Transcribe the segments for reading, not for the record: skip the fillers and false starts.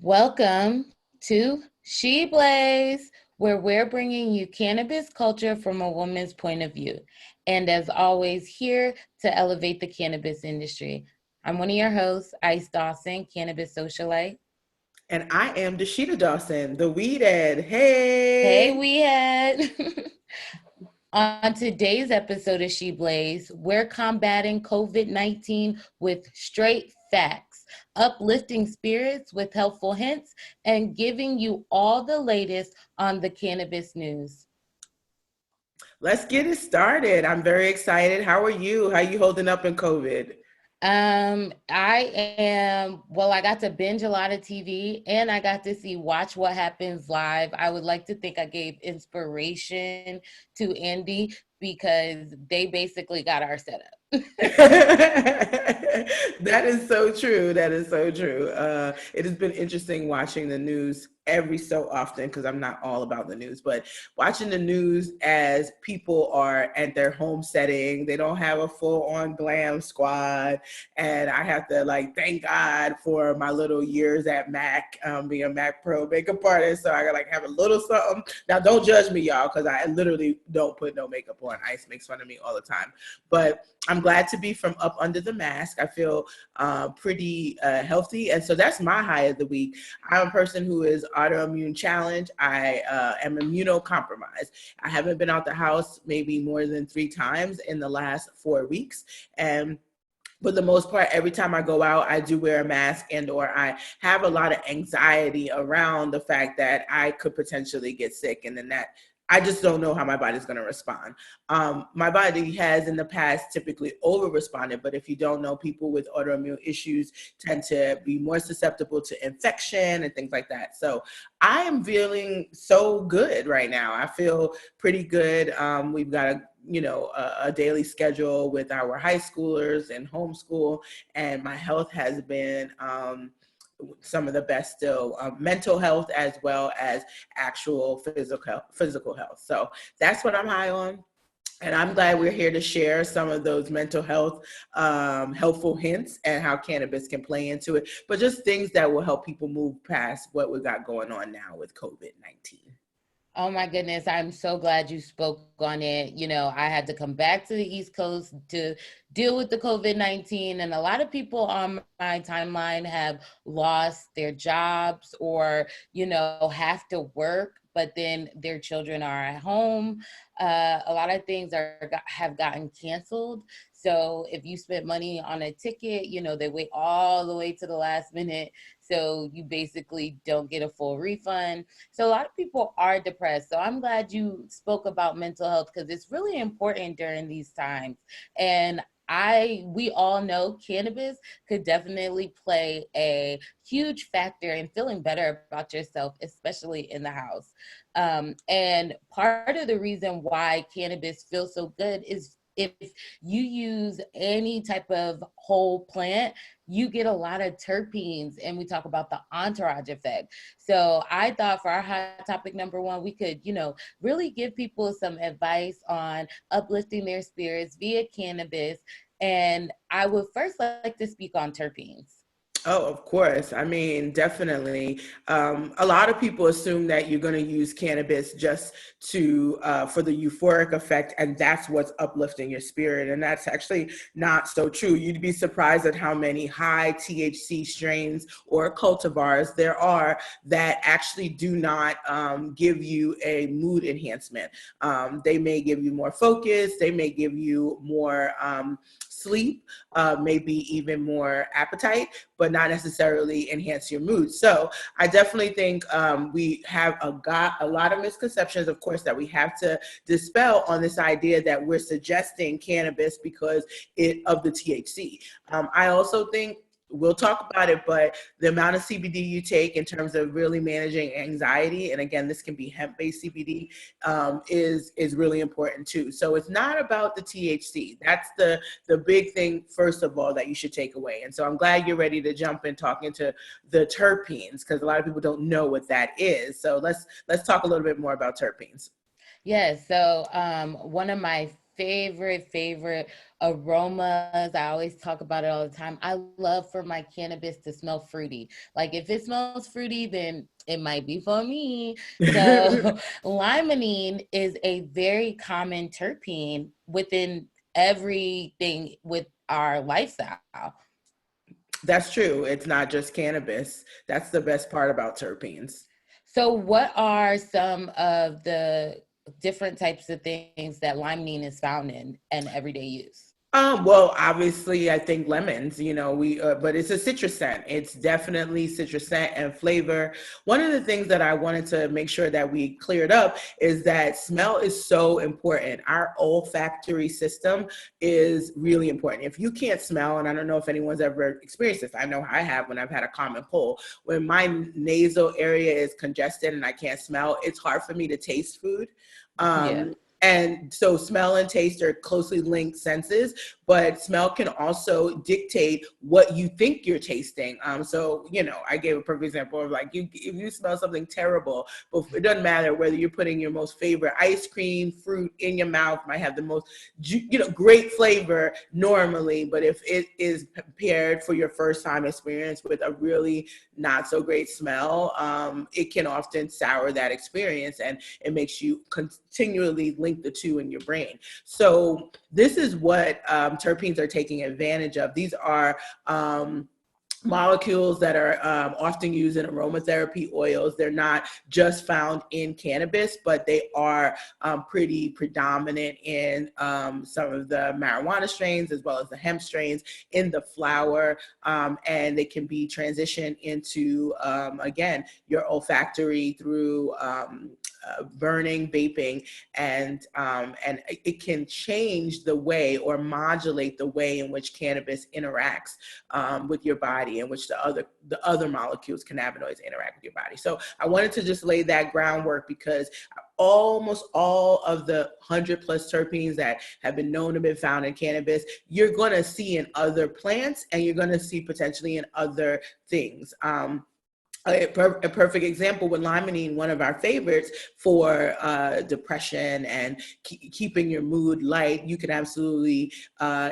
Welcome to She Blaze, where we're bringing you cannabis culture from a woman's point of view. And as always, here to elevate the cannabis industry. I'm one of your hosts, Ice Dawson, Cannabis Socialite. And I am Dasheeda Dawson, the WeedHead. Hey, Hey. WeedHead. On today's episode of She Blaze, we're combating COVID-19 with straight facts, uplifting spirits with helpful hints, and giving you all the latest on the cannabis news. Let's get it started. I'm very excited. How are you? How are you holding up in COVID? I got to binge a lot of TV and I got to see Watch What Happens Live. I would like to think I gave inspiration to Andy because they basically got our setup. That is so true. That is so true. It has been interesting watching the news every so often because I'm not all about the news, but watching the news as people are at their home setting, they don't have a full on glam squad. And I have to thank God for my little years at Mac, being a Mac Pro makeup artist. So I got have a little something. Now don't judge me, y'all, because I literally don't put no makeup on. Ice makes fun of me all the time. But I'm glad to be from up under the mask. I feel pretty healthy. And so that's my high of the week. I'm a person who is autoimmune challenged. I am immunocompromised. I haven't been out the house maybe more than 3 times in the last 4 weeks. And for the most part, every time I go out, I do wear a mask or I have a lot of anxiety around the fact that I could potentially get sick. And then I just don't know how my body's going to respond. My body has in the past typically over-responded, but if you don't know, people with autoimmune issues tend to be more susceptible to infection and things like that. So I am feeling so good right now. I feel pretty good. We've got a daily schedule with our high schoolers and homeschool, and my health has been some of the best still, mental health as well as actual physical health. So that's what I'm high on. And I'm glad we're here to share some of those mental health helpful hints and how cannabis can play into it, but just things that will help people move past what we got going on now with COVID-19. Oh my goodness, I'm so glad you spoke on it. I had to come back to the East Coast to deal with the COVID-19, and a lot of people on my timeline have lost their jobs or, have to work, but then their children are at home. A lot of things have gotten canceled. So if you spent money on a ticket, they wait all the way to the last minute. So you basically don't get a full refund. So a lot of people are depressed. So I'm glad you spoke about mental health because it's really important during these times. And we all know cannabis could definitely play a huge factor in feeling better about yourself, especially in the house. And part of the reason why cannabis feels so good is if you use any type of whole plant, you get a lot of terpenes, and we talk about the entourage effect. So I thought for our hot topic number one, we could, really give people some advice on uplifting their spirits via cannabis. And I would first like to speak on terpenes. Oh, of course. I mean, definitely. A lot of people assume that you're going to use cannabis just for the euphoric effect, and that's what's uplifting your spirit. And that's actually not so true. You'd be surprised at how many high THC strains or cultivars there are that actually do not give you a mood enhancement. They may give you more focus. They may give you more sleep, maybe even more appetite, but not necessarily enhance your mood. So I definitely think we have a lot of misconceptions, of course, that we have to dispel on this idea that we're suggesting cannabis because of the THC. I also think we'll talk about it, but the amount of CBD you take in terms of really managing anxiety, and again, this can be hemp-based CBD, is really important too. So it's not about the THC. That's the big thing, first of all, that you should take away. And so I'm glad you're ready to jump in talking to the terpenes, because a lot of people don't know what that is. So let's talk a little bit more about terpenes. Yes. So one of my favorite aromas. I always talk about it all the time. I love for my cannabis to smell fruity. Like if it smells fruity, then it might be for me. So limonene is a very common terpene within everything with our lifestyle. That's true. It's not just cannabis. That's the best part about terpenes. So what are some of the different types of things that limonene is found in and everyday use? Well, obviously, I think lemons, but it's a citrus scent. It's definitely citrus scent and flavor. One of the things that I wanted to make sure that we cleared up is that smell is so important. Our olfactory system is really important. If you can't smell, and I don't know if anyone's ever experienced this, I know I have when I've had a common cold, when my nasal area is congested and I can't smell, it's hard for me to taste food. Yeah. And so smell and taste are closely linked senses, but smell can also dictate what you think you're tasting. So, I gave a perfect example of like, if you smell something terrible, but it doesn't matter whether you're putting your most favorite ice cream, fruit in your mouth, might have the most, great flavor normally, but if it is prepared for your first time experience with a really not so great smell, it can often sour that experience, and it makes you continually link the two in your brain. So this is what terpenes are taking advantage of. These are molecules that are often used in aromatherapy oils. They're not just found in cannabis, but they are pretty predominant in some of the marijuana strains as well as the hemp strains in the flower, and they can be transitioned into, again, your olfactory through burning, vaping, and it can change the way or modulate the way in which cannabis interacts with your body, in which the other molecules, cannabinoids, interact with your body. So I wanted to just lay that groundwork because almost all of the 100 plus terpenes that have been known to be found in cannabis, you're going to see in other plants, and you're going to see potentially in other things. A perfect example with limonene, one of our favorites for depression and keeping your mood light. You can absolutely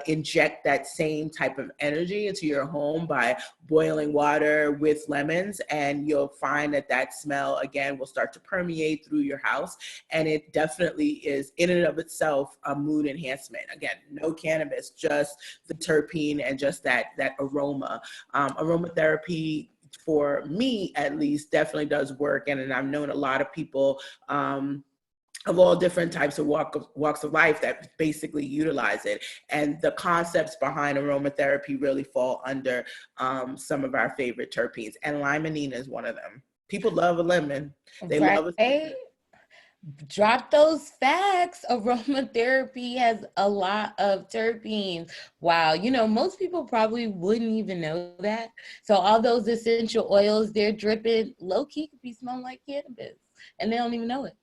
inject that same type of energy into your home by boiling water with lemons, and you'll find that smell again will start to permeate through your house, and it definitely is in and of itself a mood enhancement. Again, no cannabis, just the terpene and just that aroma. Aromatherapy, for me at least, definitely does work, and I've known a lot of people of all different types of walks of life that basically utilize it. And the concepts behind aromatherapy really fall under some of our favorite terpenes, and limonene is one of them. People love a lemon. They love a citrus. Drop those facts. Aromatherapy has a lot of terpenes. Wow. Most people probably wouldn't even know that. So all those essential oils they're dripping low key could be smelling like cannabis, and they don't even know it.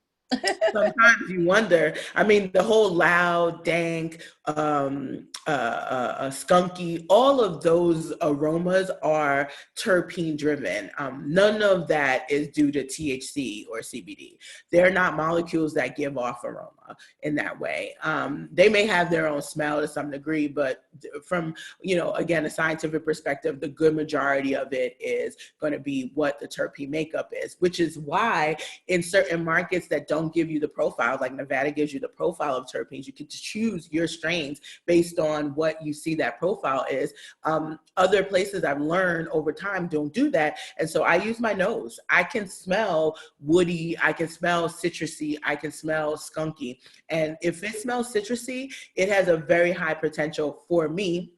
Sometimes you wonder. I mean, the whole loud, dank, skunky, all of those aromas are terpene driven. None of that is due to THC or CBD. They're not molecules that give off aroma in that way. They may have their own smell to some degree, but from, again, a scientific perspective, the good majority of it is going to be what the terpene makeup is, which is why in certain markets that don't give you the profile, like Nevada gives you the profile of terpenes, you can choose your strains based on what you see that profile is. Other places I've learned over time don't do that. And so I use my nose. I can smell woody, I can smell citrusy, I can smell skunky. And if it smells citrusy, it has a very high potential for me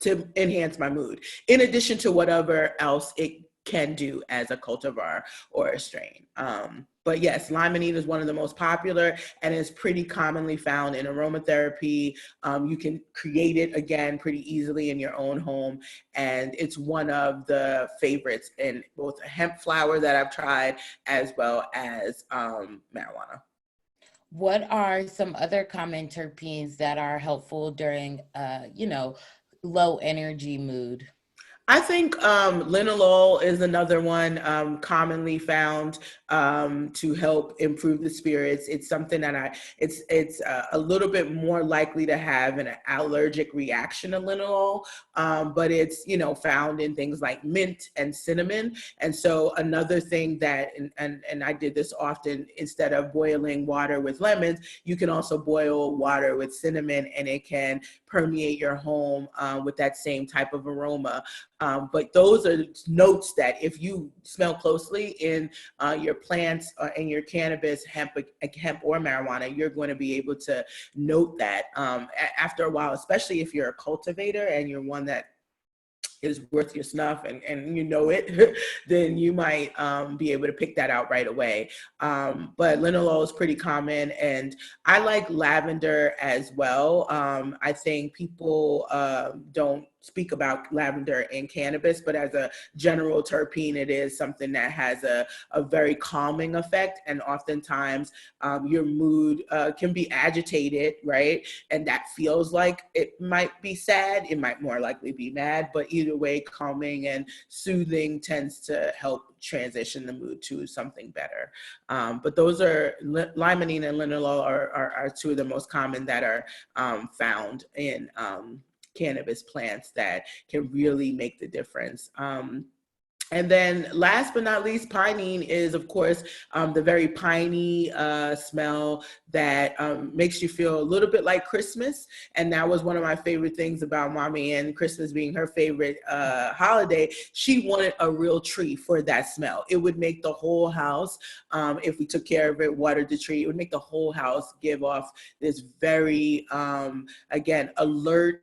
to enhance my mood, in addition to whatever else it can do as a cultivar or a strain. But yes, limonene is one of the most popular and is pretty commonly found in aromatherapy. You can create it again pretty easily in your own home. And it's one of the favorites in both a hemp flower that I've tried as well as marijuana. What are some other common terpenes that are helpful during, low energy mood? I think linalool is another one commonly found to help improve the spirits. It's something that it's a little bit more likely to have an allergic reaction to linalool, but it's found in things like mint and cinnamon. And so another thing that and I did this often, instead of boiling water with lemons, you can also boil water with cinnamon, and it can permeate your home with that same type of aroma. But those are notes that if you smell closely in your plants and your cannabis, hemp or marijuana, you're going to be able to note that after a while, especially if you're a cultivator and you're one that is worth your snuff and you know it, then you might be able to pick that out right away. But linalool is pretty common, and I like lavender as well. I think people don't speak about lavender in cannabis, but as a general terpene, it is something that has a very calming effect. And oftentimes your mood can be agitated, right? And that feels like it might be sad. It might more likely be mad, but either way, calming and soothing tends to help transition the mood to something better. But those are limonene and linalool are two of the most common that are found in cannabis plants that can really make the difference. And then last but not least, pinene is, of course, the very piney smell that makes you feel a little bit like Christmas. And that was one of my favorite things about Mommy, and Christmas being her favorite holiday. She wanted a real tree for that smell. It would make the whole house, if we took care of it, watered the tree, it would make the whole house give off this very, again, alert,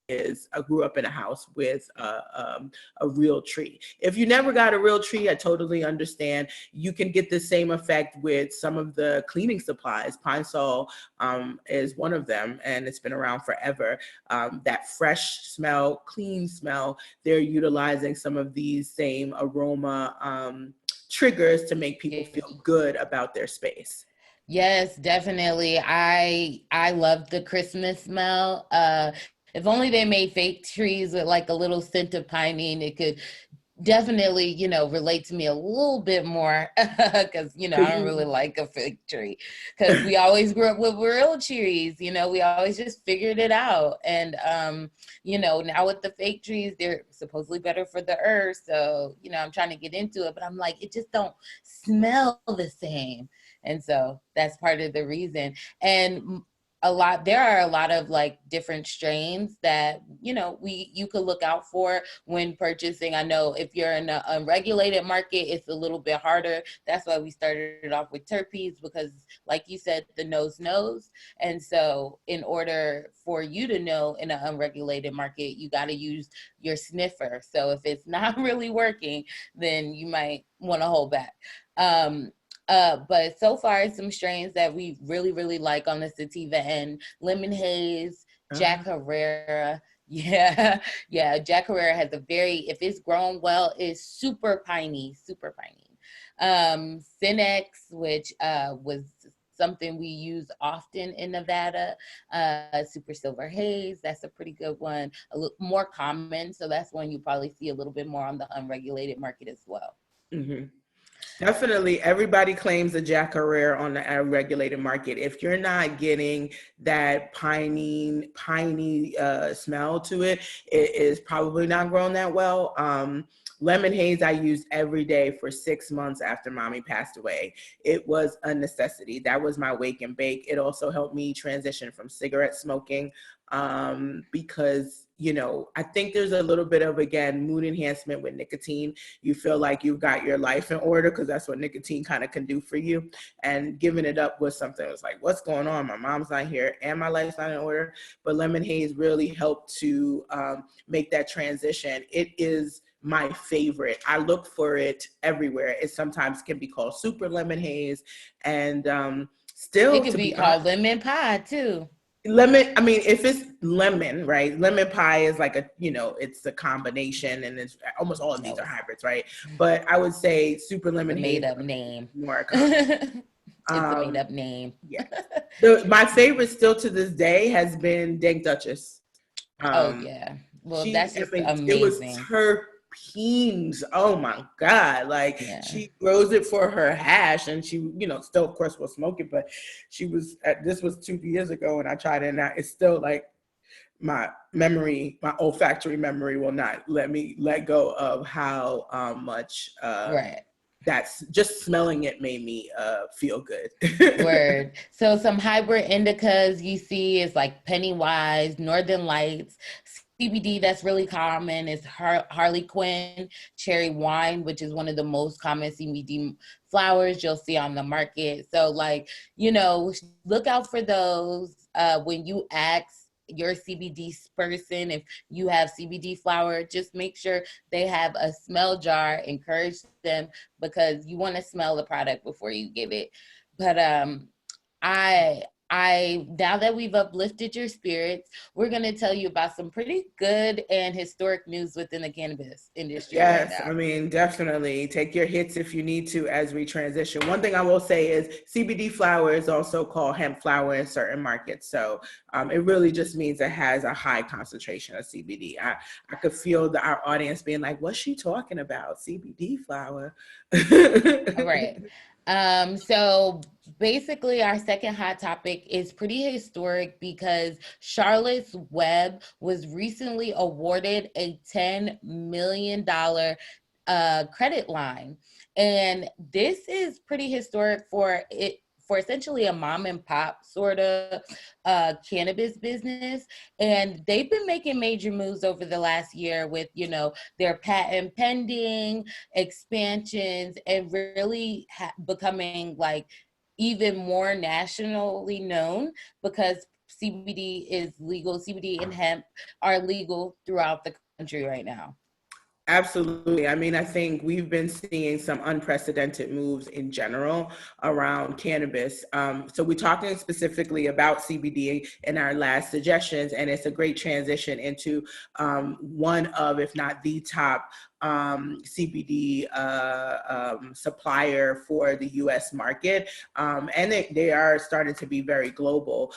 I grew up in a house with a real tree. If you never got a real tree, I totally understand. You can get the same effect with some of the cleaning supplies. Pine Sol is one of them, and it's been around forever. That fresh smell, clean smell, they're utilizing some of these same aroma triggers to make people feel good about their space. Yes, definitely. I love the Christmas smell. If only they made fake trees with like a little scent of pinene, it could definitely, relate to me a little bit more because, I don't really like a fig tree because we always grew up with real trees, we always just figured it out. And, now with the fake trees, they're supposedly better for the earth. So, I'm trying to get into it, but I'm like, it just don't smell the same. And so that's part of the reason. And there are a lot of like different strains that you could look out for when purchasing. I know if you're in a unregulated market, it's a little bit harder. That's why we started off with terpenes, because like you said, the nose knows. And so in order for you to know in an unregulated market, you got to use your sniffer. So if it's not really working, then you might want to hold back. But so far, some strains that we really, really like on the sativa end: Lemon Haze, Jack Herrera. Yeah, yeah. Jack Herrera has if it's grown well, it's super piney, super piney. Cinex, which was something we use often in Nevada. Super Silver Haze, that's a pretty good one. A little more common, so that's one you probably see a little bit more on the unregulated market as well. Mm-hmm. Definitely, everybody claims a Jack Herrera on the regulated market. If you're not getting that piney smell to it, it is probably not grown that well. Lemon Haze I used every day for 6 months after Mommy passed away. It was a necessity. That was my wake and bake. It also helped me transition from cigarette smoking because I think there's a little bit of, again, mood enhancement with nicotine. You feel like you've got your life in order because that's what nicotine kind of can do for you. And giving it up was something that was like, what's going on? My mom's not here and my life's not in order. But Lemon Haze really helped to make that transition. It is my favorite. I look for it everywhere. It sometimes can be called Super Lemon Haze. And still, it could be called lemon pie too. lemon, I mean, if it's lemon, right? Lemon pie is like a, it's a combination, and it's almost all of these No, are hybrids, right? But I would say super the made lemonade up name. more common. It's a made up name. Yeah. My favorite still to this day has been Dank Duchess. Oh Um, yeah. Well, that's just it was amazing. terpenes. Oh my God. Like, Yeah. she grows it for her hash, and she, still of course will smoke it, but this was 2 years ago, and I tried it, and it's still like my olfactory memory will not let me let go of how much Right. that's just smelling it made me feel good. Word. So some hybrid indicas you see is like Pennywise, Northern Lights, CBD that's really common is Harley Quinn, cherry wine, which is one of the most common CBD flowers you'll see on the market. So like, look out for those when you ask your CBD person if you have CBD flower, just make sure they have a smell jar. Encourage them because you want to smell the product before you give it. But I now that we've uplifted your spirits, we're going to tell you about some pretty good and historic news within the cannabis industry right Yes, now. I mean, definitely take your hits if you need to as we transition. One thing I will say is CBD flower is also called hemp flower in certain markets. So it really just means it has a high concentration of CBD. I could feel our audience being like, what's she talking about? CBD flower. All right. So basically our second hot topic is pretty historic because Charlotte's Web was recently awarded a $10 million credit line. And this is pretty historic for essentially a mom and pop sort of cannabis business. And they've been making major moves over the last year with, their patent pending, expansions, and really becoming like even more nationally known because CBD is legal. CBD and hemp are legal throughout the country right now. Absolutely. I mean, I think we've been seeing some unprecedented moves in general around cannabis. So we're talking specifically about CBD in our last suggestions, and it's a great transition into one of, if not the top CBD supplier for the U.S. market. And they are starting to be very global.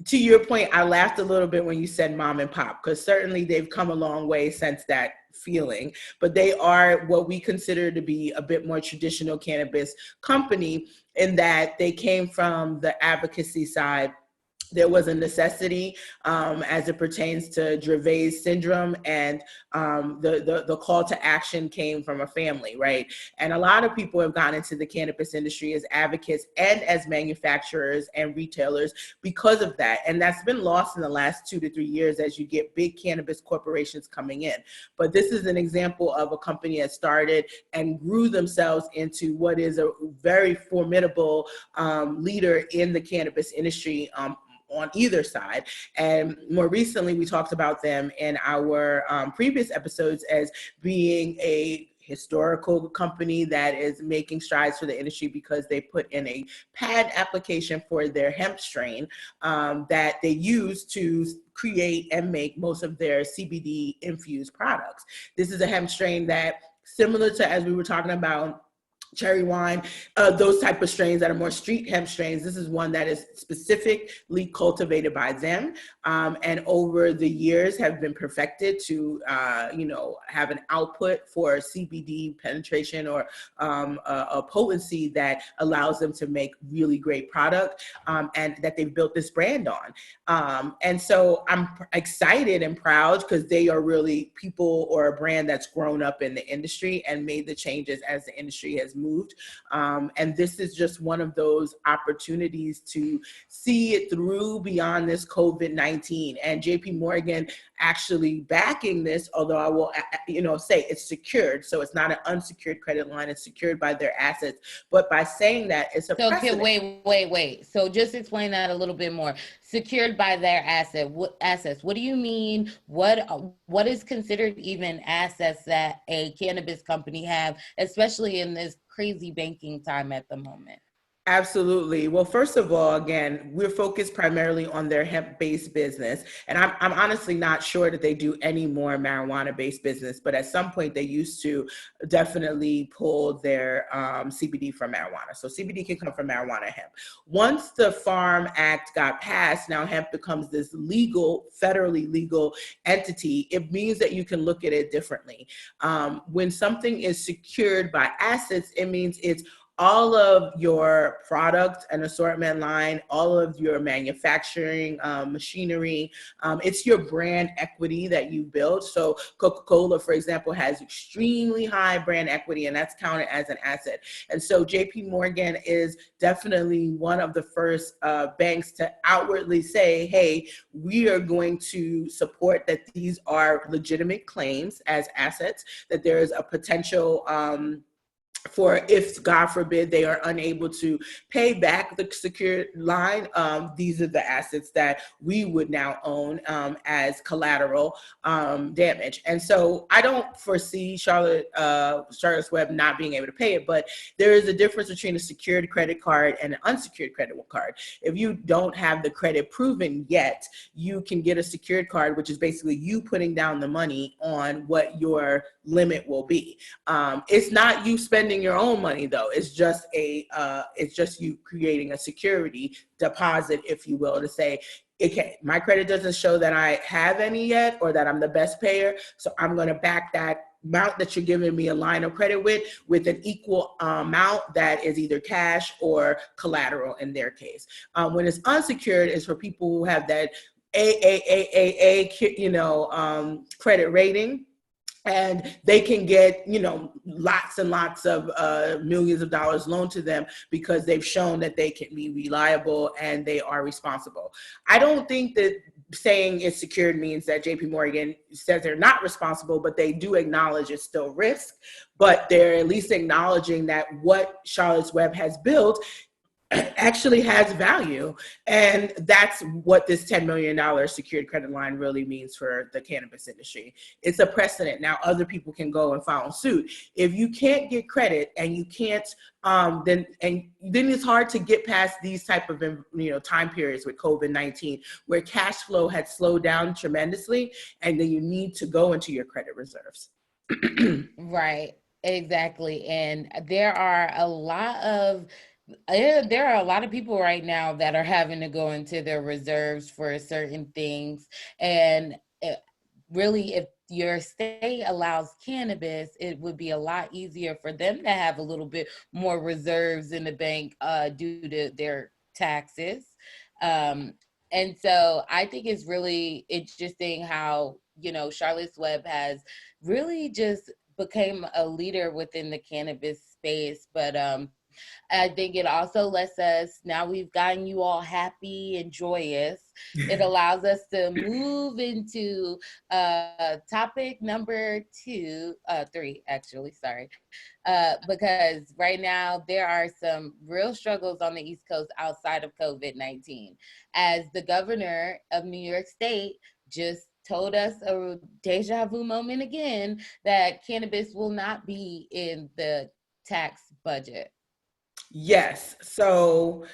To your point, I laughed a little bit when you said mom and pop, because certainly they've come a long way since that feeling, but they are what we consider to be a bit more traditional cannabis company in that they came from the advocacy side. There was a necessity as it pertains to Dravet syndrome, and the call to action came from a family, right? And a lot of people have gone into the cannabis industry as advocates and as manufacturers and retailers because of that. And that's been lost in the last 2 to 3 years as you get big cannabis corporations coming in. But this is an example of a company that started and grew themselves into what is a very formidable leader in the cannabis industry on either side. And more recently, we talked about them in our previous episodes as being a historical company that is making strides for the industry because they put in a patent application for their hemp strain that they use to create and make most of their CBD infused products. This is a hemp strain that, similar to, as we were talking about, cherry wine, those type of strains that are more street hemp strains. This is one that is specifically cultivated by them, and over the years have been perfected to, have an output for CBD penetration or a potency that allows them to make really great product, and that they've built this brand on. And so I'm excited and proud because they are really people or a brand that's grown up in the industry and made the changes as the industry has moved. And this is just one of those opportunities to see it through beyond this COVID-19. And JP Morgan actually backing this, although I will, say it's secured. So it's not an unsecured credit line, it's secured by their assets. But by saying that, it's a precedent. Wait. So just explain that a little bit more. Secured by their assets. What do you mean? What is considered even assets that a cannabis company have, especially in this crazy banking time at the moment? Absolutely. Well, first of all, again, we're focused primarily on their hemp-based business, and I'm honestly not sure that they do any more marijuana-based business. But at some point, they used to definitely pull their CBD from marijuana. So CBD can come from marijuana and hemp. Once the Farm Act got passed, now hemp becomes this legal, federally legal entity. It means that you can look at it differently. When something is secured by assets, it means it's all of your product and assortment line, all of your manufacturing machinery. It's your brand equity that you build. So Coca-Cola, for example, has extremely high brand equity, and that's counted as an asset. And so JP Morgan is definitely one of the first banks to outwardly say, hey, we are going to support that these are legitimate claims as assets, that there is a potential for if, God forbid, they are unable to pay back the secured line, these are the assets that we would now own as collateral damage. And so I don't foresee Charlotte's Web not being able to pay it, but there is a difference between a secured credit card and an unsecured credit card. If you don't have the credit proven yet, you can get a secured card, which is basically you putting down the money on what your limit will be. It's not you spending your own money though. It's just you creating a security deposit, if you will, to say, okay, my credit doesn't show that I have any yet or that I'm the best payer, so I'm going to back that amount that you're giving me a line of credit with an equal amount that is either cash or collateral in their case. When it's unsecured, it's for people who have that AAA, credit rating. And they can get, lots and lots of millions of dollars loaned to them because they've shown that they can be reliable and they are responsible. I don't think that saying it's secured means that JP Morgan says they're not responsible, but they do acknowledge it's still risk. But they're at least acknowledging that what Charlotte's Web has built actually has value. And that's what this $10 million secured credit line really means for the cannabis industry. It's a precedent. Now other people can go and file suit. If you can't get credit and you can't, then it's hard to get past these type of time periods with COVID-19 where cash flow had slowed down tremendously, and then you need to go into your credit reserves. Right, exactly. And there are a lot of people right now that are having to go into their reserves for certain things. And really, if your state allows cannabis, it would be a lot easier for them to have a little bit more reserves in the bank due to their taxes. And so I think it's really interesting how, Charlotte's Web has really just became a leader within the cannabis space. But I think it also lets us, now we've gotten you all happy and joyous. It allows us to move into topic number 3, actually, sorry. Because right now there are some real struggles on the East Coast outside of COVID-19. As the governor of New York State just told us a deja vu moment again that cannabis will not be in the tax budget. Yes. So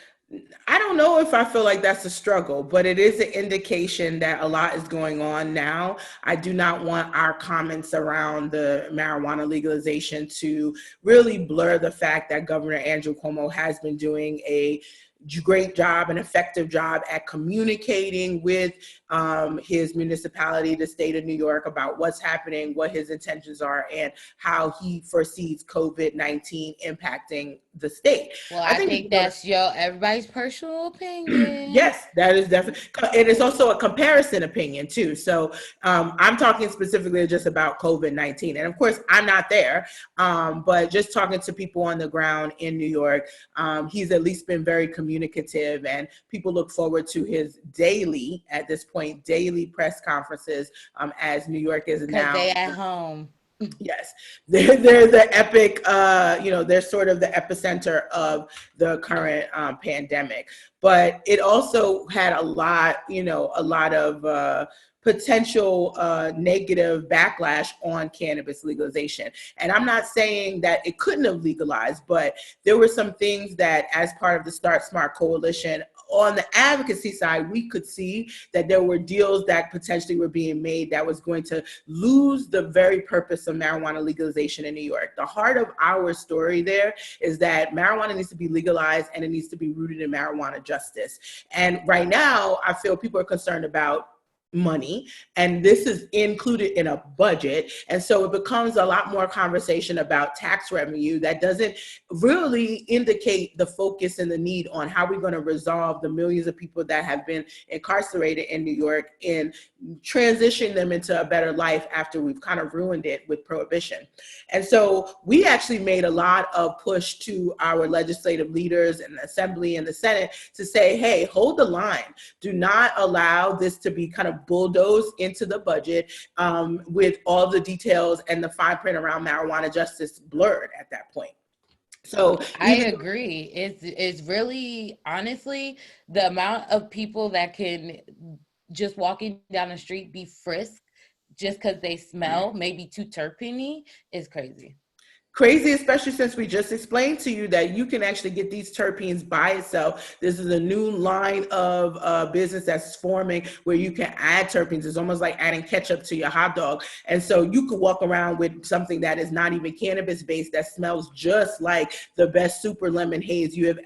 I don't know if I feel like that's a struggle, but it is an indication that a lot is going on now. I do not want our comments around the marijuana legalization to really blur the fact that Governor Andrew Cuomo has been doing a great job, an effective job at communicating with his municipality, the state of New York, about what's happening, what his intentions are, and how he foresees COVID-19 impacting the state. Well, I think that's everybody's personal opinion. Yes, that is definitely. It is also a comparison opinion too. So I'm talking specifically just about COVID-19. And of course, I'm not there, but just talking to people on the ground in New York, he's at least been very communicative, and people look forward to his daily press conferences as New York is now. Because they at home. Yes, they're the epic, they're sort of the epicenter of the current pandemic. But it also had a lot of potential negative backlash on cannabis legalization. And I'm not saying that it couldn't have legalized, but there were some things that, as part of the Start Smart Coalition, on the advocacy side, we could see that there were deals that potentially were being made that was going to lose the very purpose of marijuana legalization in New York. The heart of our story there is that marijuana needs to be legalized and it needs to be rooted in marijuana justice. And right now, I feel people are concerned about money, and this is included in a budget, and so it becomes a lot more conversation about tax revenue that doesn't really indicate the focus and the need on how we're going to resolve the millions of people that have been incarcerated in New York and transition them into a better life after we've kind of ruined it with prohibition. And so we actually made a lot of push to our legislative leaders in the Assembly and the Senate to say, hey, hold the line. Do not allow this to be kind of bulldozed into the budget with all the details and the fine print around marijuana justice blurred at that point. So I agree. It's really, honestly, the amount of people that can just walking down the street be frisked just because they smell maybe too terpene is crazy. Crazy, especially since we just explained to you that you can actually get these terpenes by itself. This is a new line of business that's forming where you can add terpenes. It's almost like adding ketchup to your hot dog. And so you could walk around with something that is not even cannabis based that smells just like the best super lemon haze you have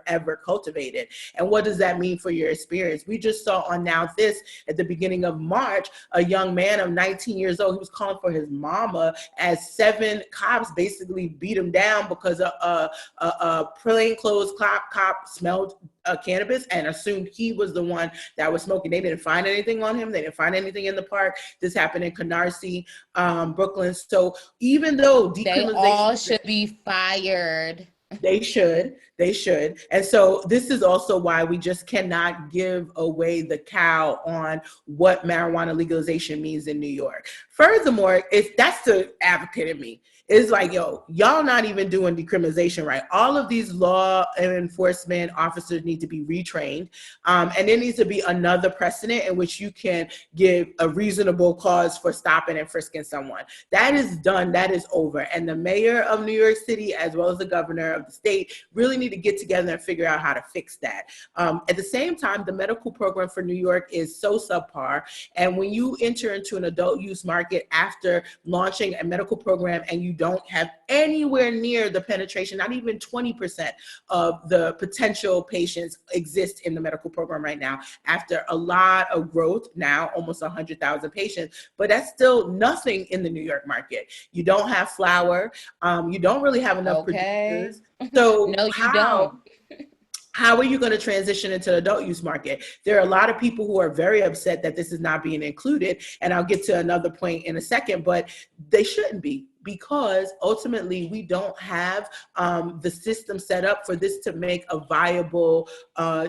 ever cultivated. And what does that mean for your experience? We just saw on Now This at the beginning of March, a young man of 19 years old who was calling for his mama as 7 cops basically beat him down because a plainclothes cop smelled cannabis and assumed he was the one that was smoking. They didn't find anything on him. They didn't find anything in the park. This happened in Canarsie, Brooklyn. So even though they all should be fired. They should. And so this is also why we just cannot give away the cow on what marijuana legalization means in New York. Furthermore, if that's the advocate in me, it's like, yo, y'all not even doing decriminalization right. All of these law enforcement officers need to be retrained. And there needs to be another precedent in which you can give a reasonable cause for stopping and frisking someone. That is done. That is over. And the mayor of New York City, as well as the governor of the state, really need to get together and figure out how to fix that. At the same time, the medical program for New York is so subpar. And when you enter into an adult use market after launching a medical program and you don't have anywhere near the penetration, not even 20% of the potential patients exist in the medical program right now after a lot of growth, now almost 100,000 patients, but that's still nothing in the New York market. You don't have flour. You don't really have enough producers. So no, you don't. How are you going to transition into the adult use market? There are a lot of people who are very upset that this is not being included. And I'll get to another point in a second, but they shouldn't be, because ultimately we don't have the system set up for this to make a viable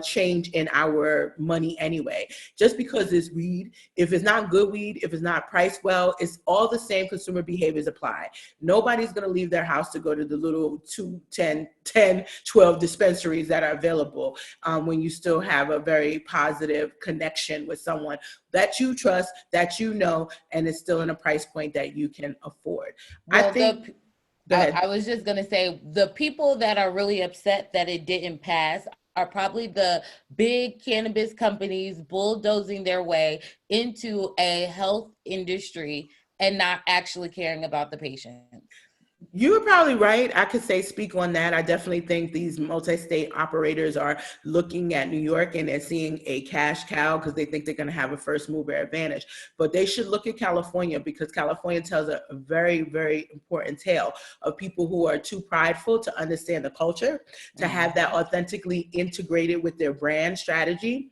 change in our money anyway. Just because it's weed, if it's not good weed, if it's not priced well, it's all the same consumer behaviors apply. Nobody's going to leave their house to go to the little 2, 10, 12 dispensaries that are available when you still have a very positive connection with someone that you trust, that you know, and it's still in a price point that you can afford. Well, I was just going to say, the people that are really upset that it didn't pass are probably the big cannabis companies bulldozing their way into a health industry and not actually caring about the patient. You were probably right. I could speak on that. I definitely think these multi-state operators are looking at New York and they're seeing a cash cow because they think they're going to have a first mover advantage. But they should look at California, because California tells a very, very important tale of people who are too prideful to understand the culture, to have that authentically integrated with their brand strategy.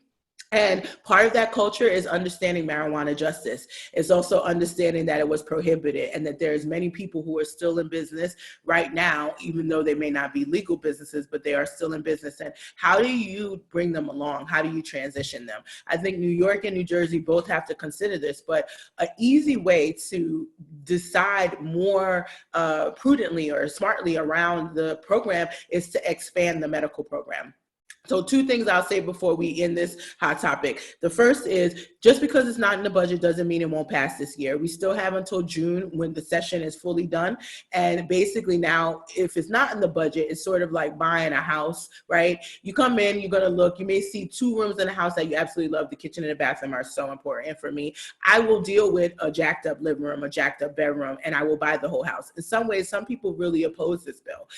And part of that culture is understanding marijuana justice. It's also understanding that it was prohibited and that there's many people who are still in business right now, even though they may not be legal businesses, but they are still in business. And how do you bring them along? How do you transition them? I think New York and New Jersey both have to consider this, but an easy way to decide more prudently or smartly around the program is to expand the medical program. So 2 things I'll say before we end this hot topic. The first is, just because it's not in the budget doesn't mean it won't pass this year. We still have until June when the session is fully done. And basically now, if it's not in the budget, it's sort of like buying a house, right? You come in, you're going to look, you may see 2 rooms in a house that you absolutely love. The kitchen and the bathroom are so important for me. I will deal with a jacked up living room, a jacked up bedroom, and I will buy the whole house. In some ways, some people really oppose this bill.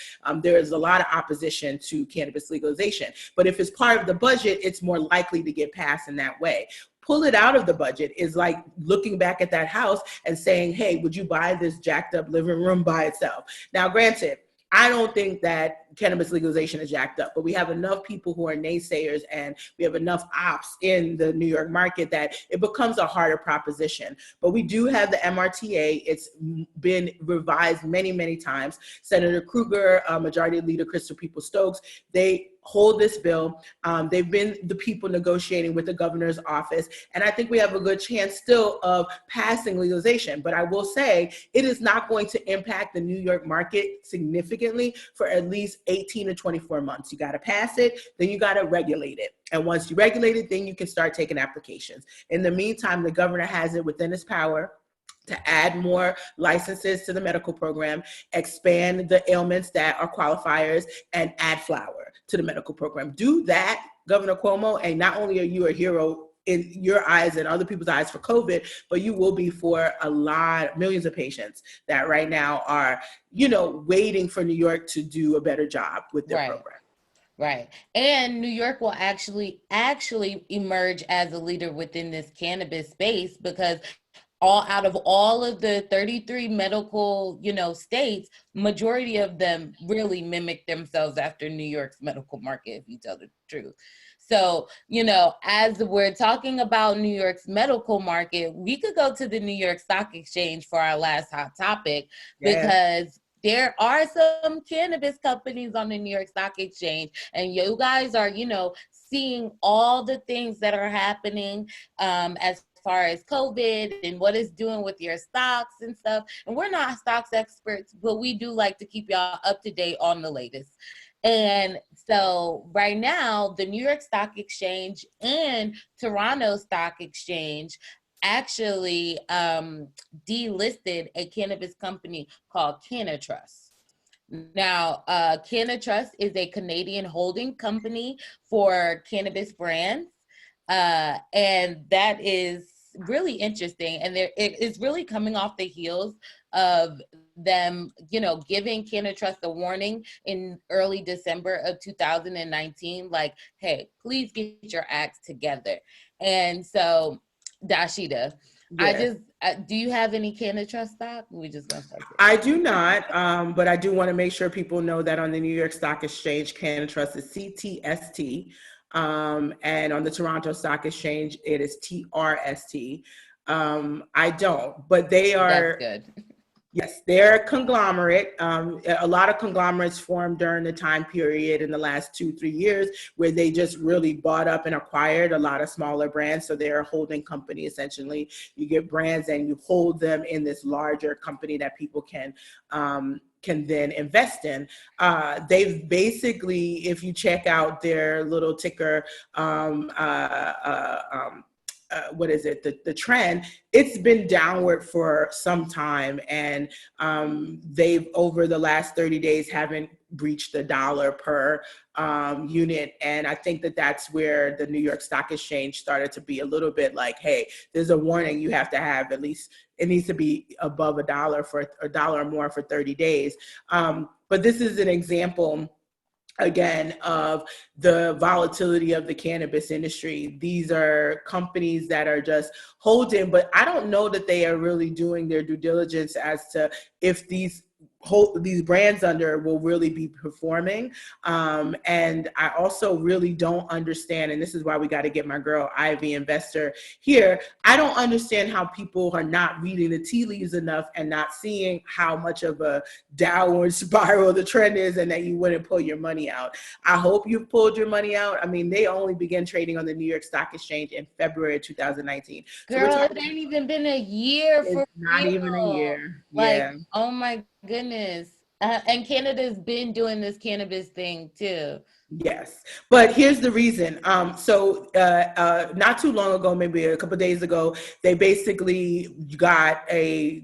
There is a lot of opposition to cannabis legalization. But if it's part of the budget, it's more likely to get passed in that way. Pull it out of the budget is like looking back at that house and saying, hey, would you buy this jacked up living room by itself? Now, granted, I don't think that cannabis legalization is jacked up, but we have enough people who are naysayers and we have enough ops in the New York market that it becomes a harder proposition. But we do have the MRTA. It's been revised many, many times. Senator Kruger, Majority Leader Crystal Peoples-Stokes, they hold this bill. They've been the people negotiating with the governor's office. And I think we have a good chance still of passing legalization. But I will say it is not going to impact the New York market significantly for at least 18 to 24 months. You got to pass it, then you got to regulate it. And once you regulate it, then you can start taking applications. In the meantime, the governor has it within his power to add more licenses to the medical program, expand the ailments that are qualifiers, and add flower to the medical program. Do that, Governor Cuomo, and not only are you a hero in your eyes and other people's eyes for COVID, but you will be for millions of patients that right now are, waiting for New York to do a better job with their program. Right. And New York will actually emerge as a leader within this cannabis space, because out of all of the 33 medical, states, majority of them really mimic themselves after New York's medical market, if you tell the truth. So, as we're talking about New York's medical market, we could go to the New York Stock Exchange for our last hot topic, because there are some cannabis companies on the New York Stock Exchange, and you guys are, seeing all the things that are happening as far as COVID and what it's doing with your stocks and stuff. And we're not stocks experts, but we do like to keep y'all up to date on the latest. And so right now, the New York Stock Exchange and Toronto Stock Exchange actually delisted a cannabis company called CannaTrust. Now, CannaTrust is a Canadian holding company for cannabis brands. And that is really interesting. And it is really coming off the heels of them, giving CannaTrust a warning in early December of 2019, like, hey, please get your acts together. And so, Dasheeda, do you have any Cannatrust stock? We just gonna start there. I do not, but I do want to make sure people know that on the New York Stock Exchange, CannaTrust is CTST. And on the Toronto Stock Exchange, it is TRST. I don't, but they are. That's good. Yes, they're a conglomerate. A lot of conglomerates formed during the time period in the last 2-3 years where they just really bought up and acquired a lot of smaller brands. So they're a holding company, essentially. You get brands and you hold them in this larger company that people can then invest in. They've basically, if you check out their little ticker, what is it? The trend, it's been downward for some time, and they've over the last 30 days haven't breached $1 per unit. And I think that that's where the New York Stock Exchange started to be a little bit like, hey, there's a warning. You have to have at least, it needs to be above $1 for $1 or more for 30 days. But this is an example, again, of the volatility of the cannabis industry. These are companies that are just holding, but I don't know that they are really doing their due diligence as to if these brands under will really be performing. And I also really don't understand, and this is why we got to get my girl Ivy Investor here. I don't understand how people are not reading the tea leaves enough and not seeing how much of a downward spiral the trend is, and that you wouldn't pull your money out. I hope you've pulled your money out. I mean, they only began trading on the New York Stock Exchange in February 2019. Girl, so it ain't even been a year for not real. Even a year. Like, oh my goodness. And Canada's been doing this cannabis thing too. Yes, but here's the reason. Not too long ago, maybe a couple of days ago, they basically got a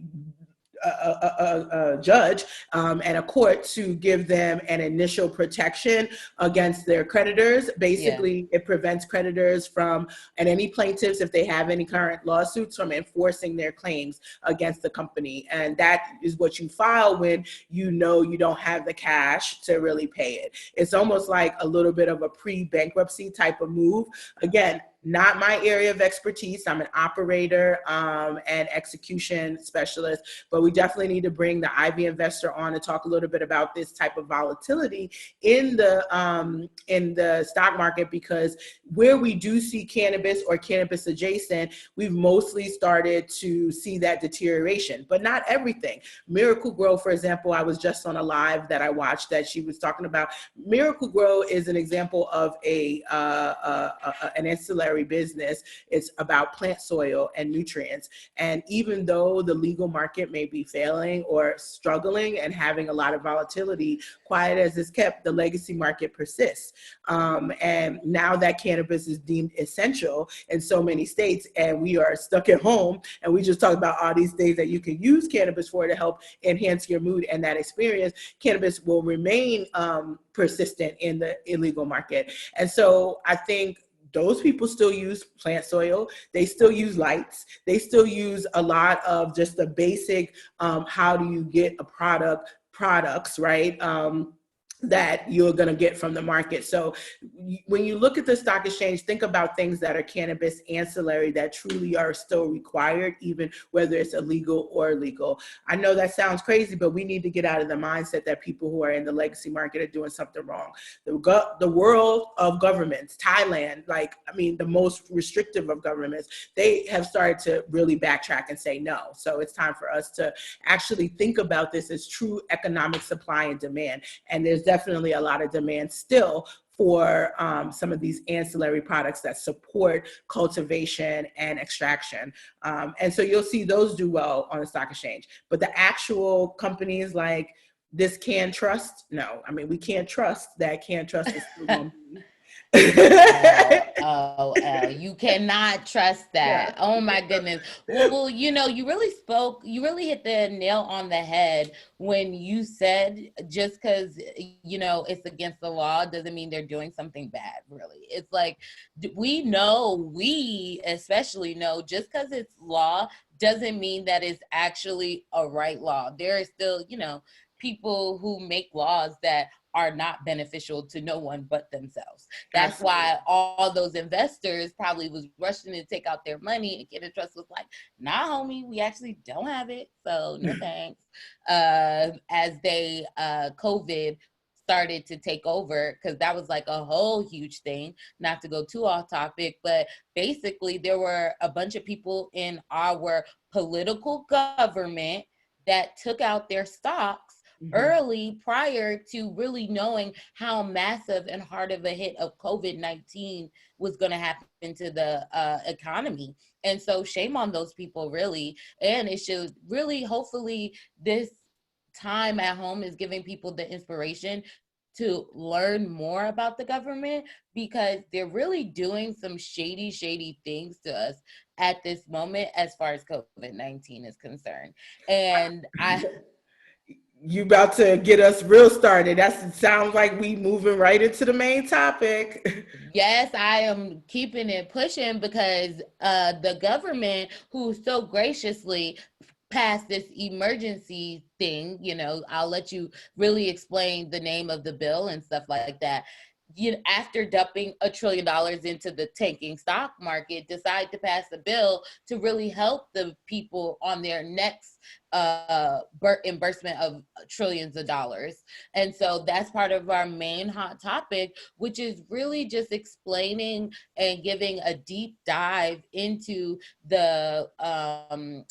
judge and a court to give them an initial protection against their creditors. Basically, it prevents creditors from, and any plaintiffs, if they have any current lawsuits, from enforcing their claims against the company. And that is what you file when you know you don't have the cash to really pay it. It's almost like a little bit of a pre-bankruptcy type of move. Again, not my area of expertise. I'm an operator and execution specialist, but we definitely need to bring the Ivy investor on to talk a little bit about this type of volatility in the stock market, because where we do see cannabis or cannabis adjacent, we've mostly started to see that deterioration, but not everything. Miracle Grow, for example, I was just on a live that I watched that she was talking about. Miracle Grow is an example of an ancillary business. It's about plant soil and nutrients. And even though the legal market may be failing or struggling and having a lot of volatility, quiet as it's kept, the legacy market persists. And now that cannabis is deemed essential in so many states, and we are stuck at home, and we just talked about all these things that you can use cannabis for to help enhance your mood and that experience, cannabis will remain persistent in the illegal market. And so I think those people still use plant soil. They still use lights. They still use a lot of just the basic, how do you get a products, right? That you're going to get from the market. So when you look at the stock exchange, think about things that are cannabis ancillary that truly are still required, even whether it's illegal or legal. I know that sounds crazy, but we need to get out of the mindset that people who are in the legacy market are doing something wrong. The world of governments, Thailand, the most restrictive of governments, they have started to really backtrack and say no. So it's time for us to actually think about this as true economic supply and demand. And there's definitely a lot of demand still for some of these ancillary products that support cultivation and extraction. And so you'll see those do well on the stock exchange. But the actual companies like this CannTrust, no. I mean, we can't trust that CannTrust is still going to be. You cannot trust that. Yeah. Oh my goodness. Well, you really hit the nail on the head when you said just because, it's against the law doesn't mean they're doing something bad, really. It's like, we especially know just because it's law doesn't mean that it's actually a right law. There are still, people who make laws that are not beneficial to no one but themselves. That's Absolutely. Why all those investors probably was rushing to take out their money, and CannTrust was like, nah, homie, we actually don't have it. So no thanks. As they COVID started to take over, because that was like a whole huge thing, not to go too off topic, but basically there were a bunch of people in our political government that took out their stocks early prior to really knowing how massive and hard of a hit of COVID-19 was going to happen to the economy. And so shame on those people, really. And it should really, hopefully, this time at home is giving people the inspiration to learn more about the government, because they're really doing some shady things to us at this moment as far as COVID-19 is concerned. And you about to get us real started. That sounds like we moving right into the main topic. Yes, I am keeping it pushing, because the government, who so graciously passed this emergency thing, I'll let you really explain the name of the bill and stuff like that. After dumping $1 trillion into the tanking stock market, decide to pass a bill to really help the people on their next reimbursement of trillions of dollars. And so that's part of our main hot topic, which is really just explaining and giving a deep dive into the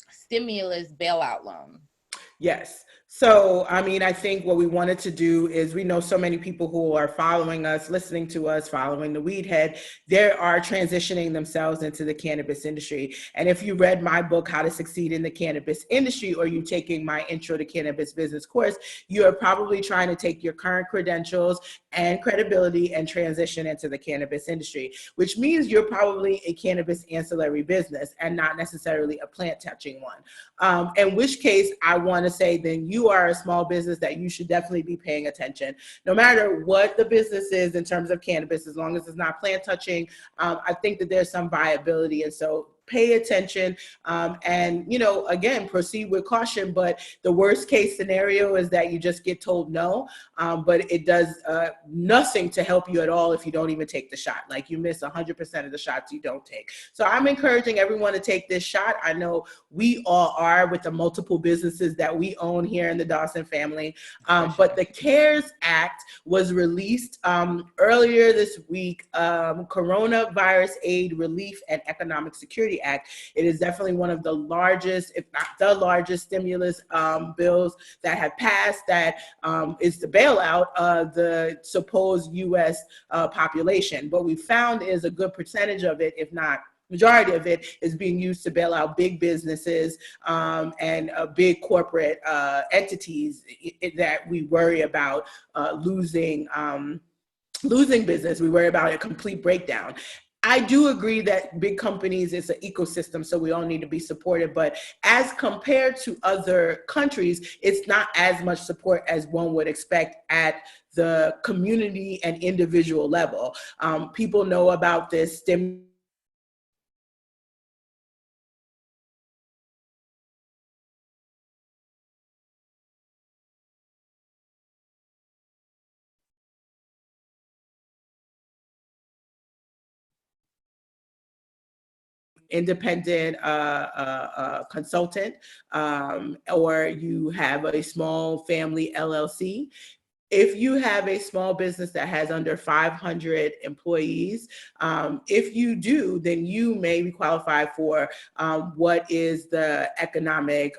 stimulus bailout loan. Yes. So, I mean, I think what we wanted to do is we know so many people who are following us, listening to us, following the WeedHead, they are transitioning themselves into the cannabis industry. And if you read my book, How to Succeed in the Cannabis Industry, or you taking my Intro to Cannabis Business course, you are probably trying to take your current credentials and credibility and transition into the cannabis industry, which means you're probably a cannabis ancillary business and not necessarily a plant touching one. In which case, I want to say then you are a small business that you should definitely be paying attention. No matter what the business is in terms of cannabis, as long as it's not plant touching, I think that there's some viability. And so pay attention, and, you know, again, proceed with caution. But the worst case scenario is that you just get told no, but it does nothing to help you at all if you don't even take the shot. Like, you miss 100% of the shots you don't take. So I'm encouraging everyone to take this shot. I know we all are with the multiple businesses that we own here in the Dawson family. But the CARES Act was released earlier this week, Coronavirus Aid, Relief, and Economic Security Act. It is definitely one of the largest, if not the largest, stimulus bills that have passed, that is to bail out the supposed U.S. Population. What we found is a good percentage of it, if not majority of it, is being used to bail out big businesses and big corporate entities that we worry about losing business. We worry about a complete breakdown. I do agree that big companies is an ecosystem, so we all need to be supported. But as compared to other countries, it's not as much support as one would expect at the community and individual level. People know about this stimulus independent consultant, or you have a small family LLC. If you have a small business that has under 500 employees, if you do, then you may be qualified for what is the economic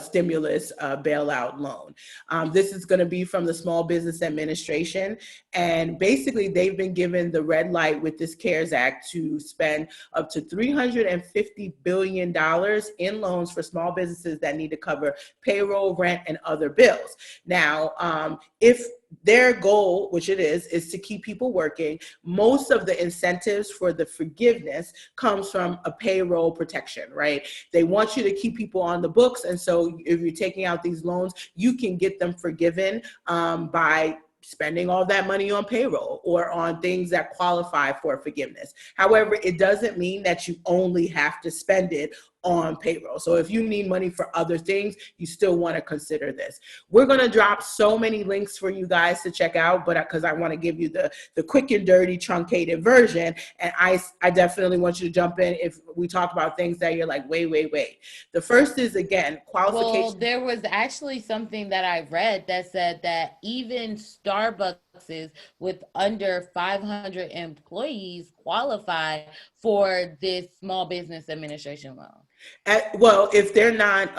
stimulus bailout loan. This is going to be from the Small Business Administration. And basically, they've been given the red light with this CARES Act to spend up to $350 billion in loans for small businesses that need to cover payroll, rent, and other bills. Now, if their goal, which it is to keep people working, most of the incentives for the forgiveness comes from a payroll protection, right? They want you to keep people on the books. And so if you're taking out these loans, you can get them forgiven by spending all that money on payroll or on things that qualify for forgiveness. However, it doesn't mean that you only have to spend it on payroll. So if you need money for other things, you still want to consider this. We're going to drop so many links for you guys to check out, but because I want to give you the quick and dirty truncated version. And I definitely want you to jump in if we talk about things that you're like, wait. The first is, again, qualification. Well, there was actually something that I read that said that even Starbucks with under 500 employees qualify for this Small Business Administration loan. Well, if they're not,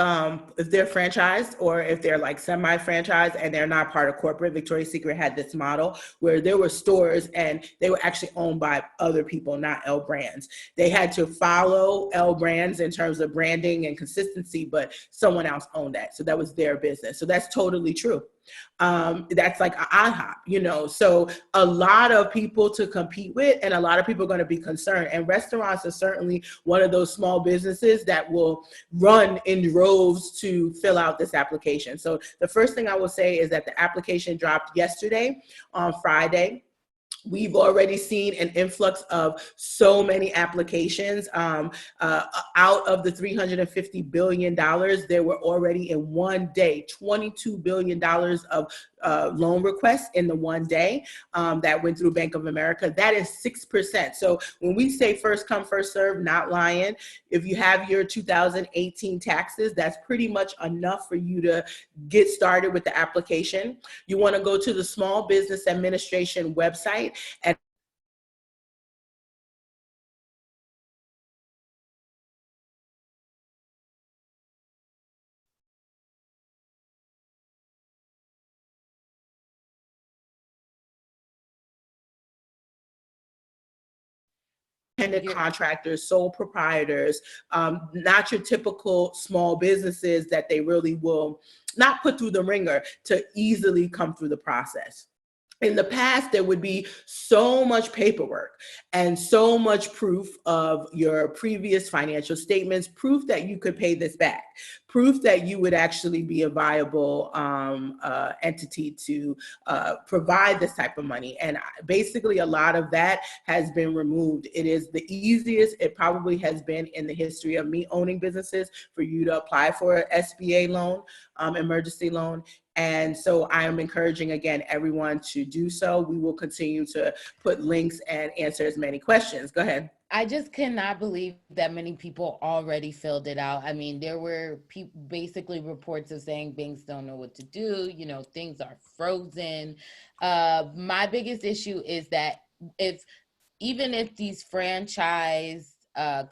if they're franchised or if they're like semi-franchised and they're not part of corporate, Victoria's Secret had this model where there were stores and they were actually owned by other people, not L Brands. They had to follow L Brands in terms of branding and consistency, but someone else owned that. So that was their business. So that's totally true. That's like an IHOP, you know. So a lot of people to compete with, and a lot of people are going to be concerned. And restaurants are certainly one of those small businesses that will run in droves to fill out this application. So the first thing I will say is that the application dropped yesterday on Friday. We've already seen an influx of so many applications. Out of the $350 billion, there were already in one day, $22 billion of loan requests in the one day that went through Bank of America. That is 6%. So when we say first come, first serve, not lying, if you have your 2018 taxes, that's pretty much enough for you to get started with the application. You want to go to the Small Business Administration website and contractors, sole proprietors, not your typical small businesses that they really will not put through the ringer to easily come through the process. In the past, there would be so much paperwork and so much proof of your previous financial statements, proof that you could pay this back, proof that you would actually be a viable entity to provide this type of money. And basically, a lot of that has been removed. It is the easiest it probably has been in the history of me owning businesses for you to apply for an SBA loan, emergency loan. And so I am encouraging, again, everyone to do so. We will continue to put links and answer as many questions. Go ahead. I just cannot believe that many people already filled it out. I mean, there were basically reports of saying banks don't know what to do. You know, things are frozen. My biggest issue is that even if these franchise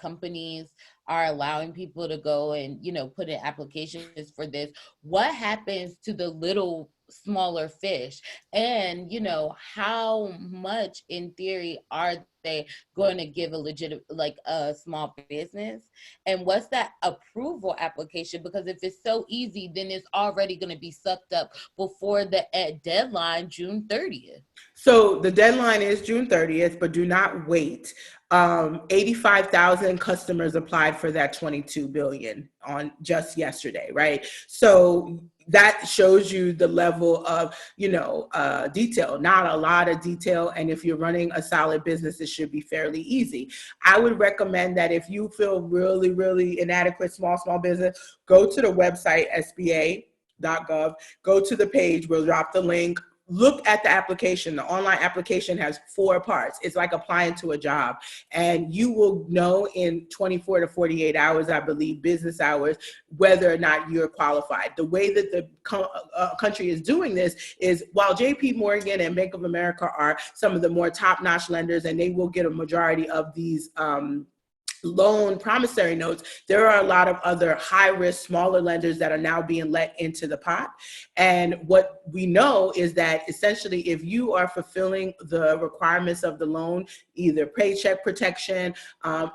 companies are allowing people to go and, you know, put in applications for this, what happens to the little smaller fish? And, you know, how much in theory are they going to give a legit, like a small business? And what's that approval application? Because if it's so easy, then it's already going to be sucked up before the deadline, June 30th. So the deadline is June 30th, but do not wait. 85,000 customers applied for that 22 billion on just yesterday, right? So that shows you the level of, you know, detail, not a lot of detail. And if you're running a solid business, it should be fairly easy. I would recommend that if you feel really, really inadequate, small business, go to the website, sba.gov, go to the page, we'll drop the link. Look at the application. The online application has 4 parts. It's like applying to a job. And you will know in 24 to 48 hours, I believe, business hours, whether or not you're qualified. The way that the country is doing this is while JP Morgan and Bank of America are some of the more top-notch lenders, and they will get a majority of these loan promissory notes, there are a lot of other high-risk, smaller lenders that are now being let into the pot. And what we know is that essentially, if you are fulfilling the requirements of the loan, either paycheck protection,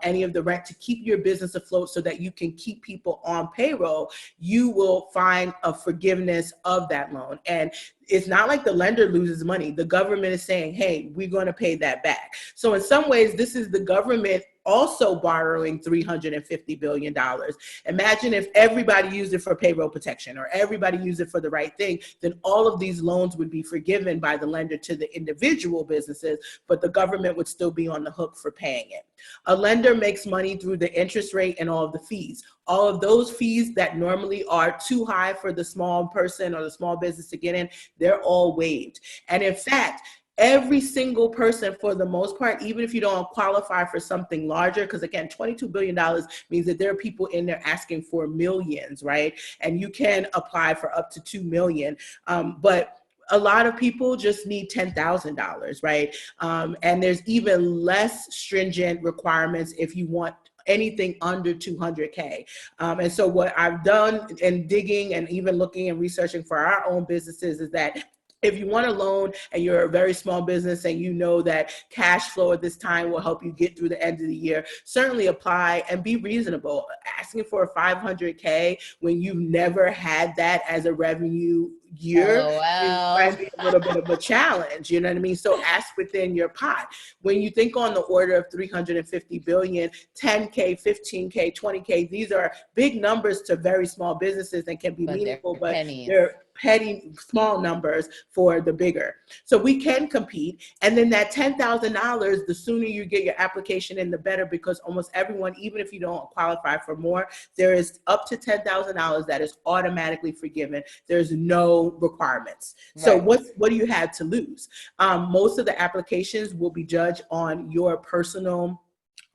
any of the rent to keep your business afloat so that you can keep people on payroll, you will find a forgiveness of that loan. And it's not like the lender loses money. The government is saying, hey, we're going to pay that back. So in some ways, this is the government also borrowing $350 billion. Imagine if everybody used it for payroll protection or everybody used it for the right thing, then all of these loans would be forgiven by the lender to the individual businesses, but the government would still be on the hook for paying it. A lender makes money through the interest rate and all of the fees. All of those fees that normally are too high for the small person or the small business to get in, they're all waived. And in fact, every single person, for the most part, even if you don't qualify for something larger, because again, $22 billion means that there are people in there asking for millions, right? And you can apply for up to 2 million. But a lot of people just need $10,000, right? And there's even less stringent requirements if you want anything under 200K. And so what I've done in digging and even looking and researching for our own businesses is that if you want a loan and you're a very small business and you know that cash flow at this time will help you get through the end of the year, certainly apply and be reasonable. Asking for a 500K when you've never had that as a revenue year might be a little bit of a challenge, you know what I mean? So ask within your pot. When you think on the order of 350 billion, 10K, 15K, 20K, these are big numbers to very small businesses and can be meaningful, but they're petty, small numbers for the bigger. So we can compete. And then that $10,000, the sooner you get your application in, the better, because almost everyone, even if you don't qualify for more, there is up to $10,000 that is automatically forgiven. There's no requirements. Right. So what do you have to lose? Most of the applications will be judged on your personal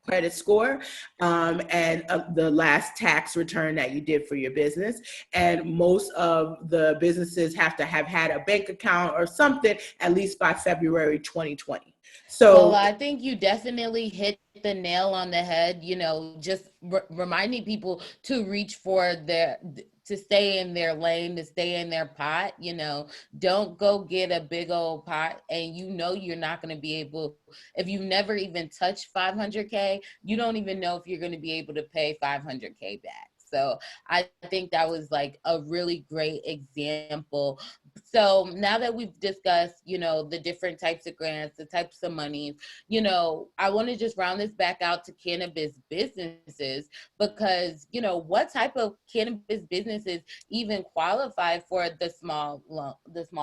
credit score and the last tax return that you did for your business. And most of the businesses have to have had a bank account or something at least by February 2020. So well, I think you definitely hit the nail on the head, you know, just reminding people to reach for to stay in their lane, to stay in their pot. Don't go get a big old pot and you're not going to be able, if you never even touch 500K, you don't even know if you're going to be able to pay 500K back. So I think that was like a really great example. So now that we've discussed, the different types of grants, the types of money, I want to just round this back out to cannabis businesses because, what type of cannabis businesses even qualify for the small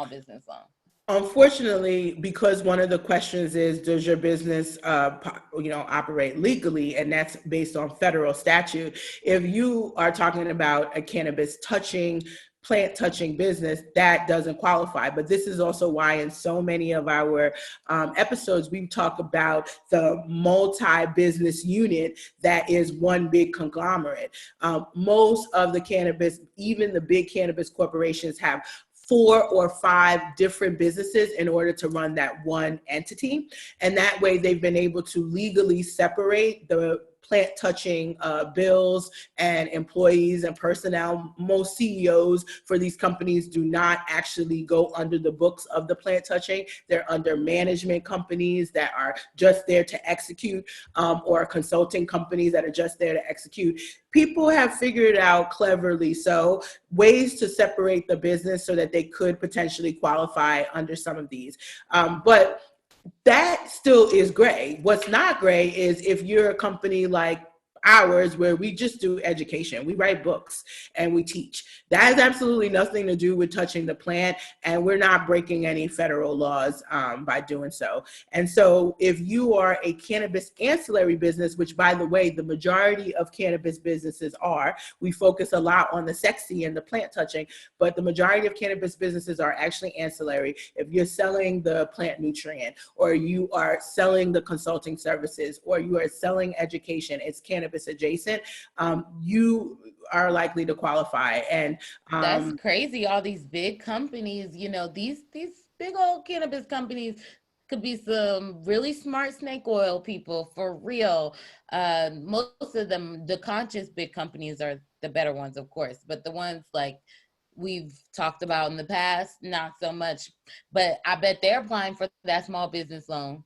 business loan? Unfortunately, because one of the questions is, does your business, operate legally? And that's based on federal statute. If you are talking about a cannabis plant touching business, that doesn't qualify. But this is also why in so many of our episodes, we talk about the multi-business unit that is one big conglomerate. Most of the cannabis, even the big cannabis corporations, have 4 or 5 different businesses in order to run that one entity. And that way they've been able to legally separate the plant touching bills and employees and personnel. Most CEOs for these companies do not actually go under the books of the plant touching. They're under management companies that are just there to execute, or consulting companies that are just there to execute. People have figured out cleverly ways to separate the business so that they could potentially qualify under some of these. But that still is gray. What's not gray is if you're a company like ours where we just do education. We write books and we teach. That has absolutely nothing to do with touching the plant, and we're not breaking any federal laws by doing so. And so if you are a cannabis ancillary business, which by the way, the majority of cannabis businesses are, we focus a lot on the sexy and the plant touching, but the majority of cannabis businesses are actually ancillary. If you're selling the plant nutrient, or you are selling the consulting services, or you are selling education, it's cannabis adjacent, you are likely to qualify. And that's crazy. All these big companies, these big old cannabis companies could be some really smart snake oil people for real. Most of them, the conscious big companies are the better ones, of course, but the ones like we've talked about in the past, not so much. But I bet they're applying for that small business loan.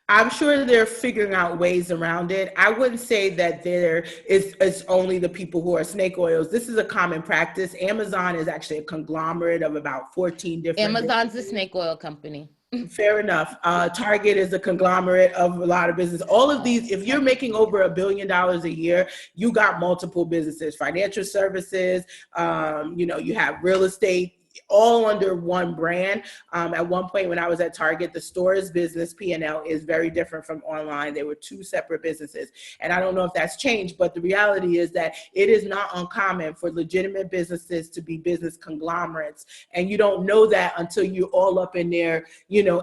I'm sure they're figuring out ways around it. I wouldn't say that it's only the people who are snake oils. This is a common practice. Amazon is actually a conglomerate of about 14 different. Amazon's a snake oil company. Fair enough. Target is a conglomerate of a lot of business. All of these, if you're making over $1 billion a year, you got multiple businesses, financial services, you have real estate, all under one brand. At one point when I was at Target, the stores business P&L is very different from online. They were 2 separate businesses. And I don't know if that's changed, but the reality is that it is not uncommon for legitimate businesses to be business conglomerates. And you don't know that until you're all up in their,